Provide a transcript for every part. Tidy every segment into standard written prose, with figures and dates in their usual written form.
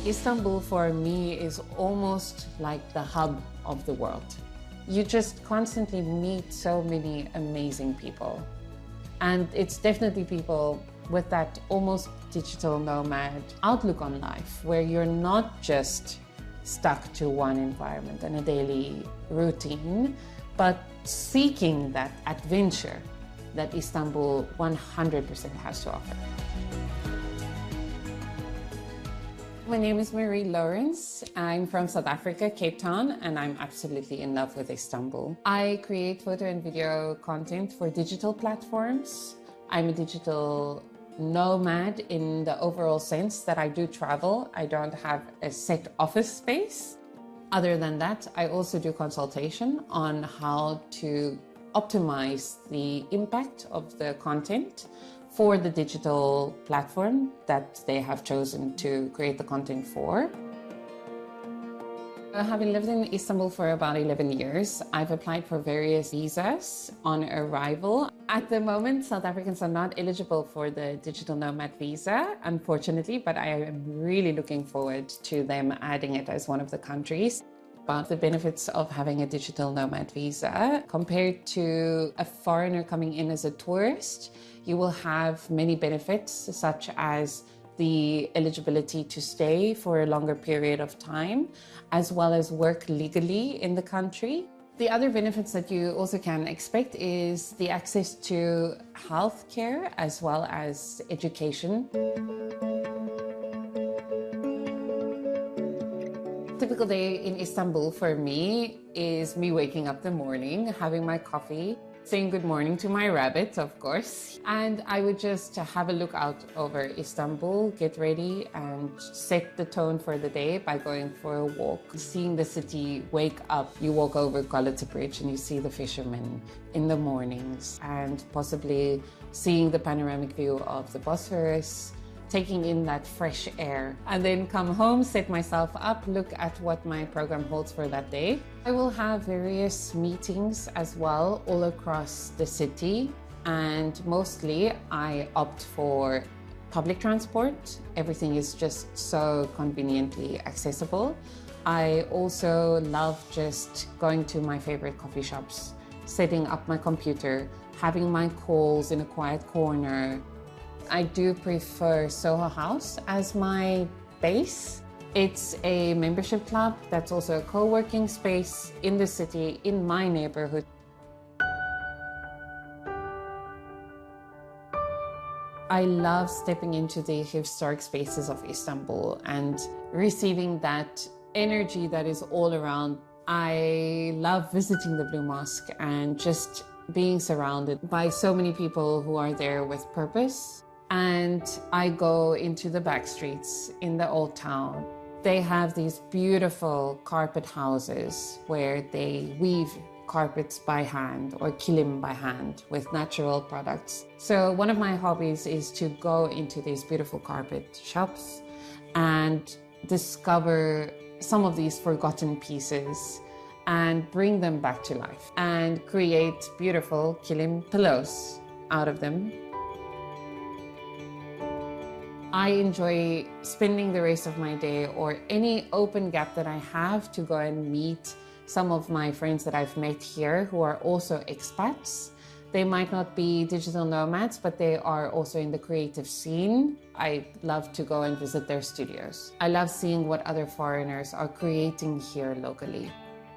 Istanbul for me is almost like the hub of the world. You just constantly meet so many amazing people. And it's definitely people with that almost digital nomad outlook on life, where you're not just stuck to one environment and a daily routine, but seeking that adventure that Istanbul 100% has to offer. My name is Marie Lawrence. I'm from South Africa, Cape Town, and I'm absolutely in love with Istanbul. I create photo and video content for digital platforms. I'm a digital nomad in the overall sense that I do travel. I don't have a set office space. Other than that, I also do consultation on how to optimize the impact of the content for the digital platform that they have chosen to create the content for. Having lived in Istanbul for about 11 years, I've applied for various visas on arrival. At the moment, South Africans are not eligible for the digital nomad visa, unfortunately, but I am really looking forward to them adding it as one of the countries. About the benefits of having a digital nomad visa compared to a foreigner coming in as a tourist, you will have many benefits, such as the eligibility to stay for a longer period of time, as well as work legally in the country. The other benefits that you also can expect is the access to healthcare as well as education. Typical day in Istanbul for me is me waking up in the morning, having my coffee, saying good morning to my rabbit, of course. And I would just have a look out over Istanbul, get ready and set the tone for the day by going for a walk. Seeing the city wake up, you walk over Galata Bridge and you see the fishermen in the mornings, and possibly seeing the panoramic view of the Bosphorus, taking in that fresh air, and then come home, set myself up, look at what my program holds for that day. I will have various meetings as well all across the city, and mostly I opt for public transport. Everything is just so conveniently accessible. I also love just going to my favorite coffee shops, setting up my computer, having my calls in a quiet corner. I do prefer Soho House as my base. It's a membership club that's also a co-working space in the city, in my neighborhood. I love stepping into the historic spaces of Istanbul and receiving that energy that is all around. I love visiting the Blue Mosque and just being surrounded by so many people who are there with purpose. And I go into the back streets in the old town. They have these beautiful carpet houses where they weave carpets by hand or kilim by hand with natural products. So one of my hobbies is to go into these beautiful carpet shops and discover some of these forgotten pieces and bring them back to life and create beautiful kilim pillows out of them. I enjoy spending the rest of my day or any open gap that I have to go and meet some of my friends that I've met here who are also expats. They might not be digital nomads, but they are also in the creative scene. I love to go and visit their studios. I love seeing what other foreigners are creating here locally.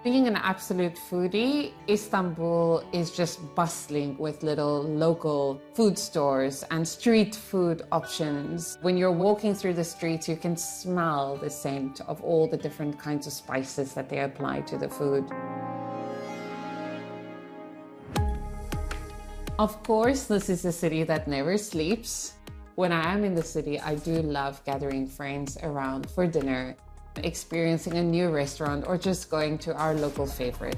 Being an absolute foodie, Istanbul is just bustling with little local food stores and street food options. When you're walking through the streets, you can smell the scent of all the different kinds of spices that they apply to the food. Of course, this is a city that never sleeps. When I am in the city, I do love gathering friends around for dinner, experiencing a new restaurant, or just going to our local favorite.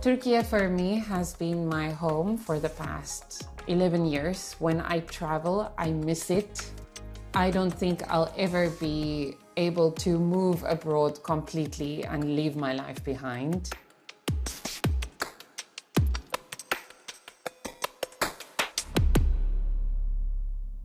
Turkey for me has been my home for the past 11 years. When I travel, I miss it. I don't think I'll ever be able to move abroad completely and leave my life behind.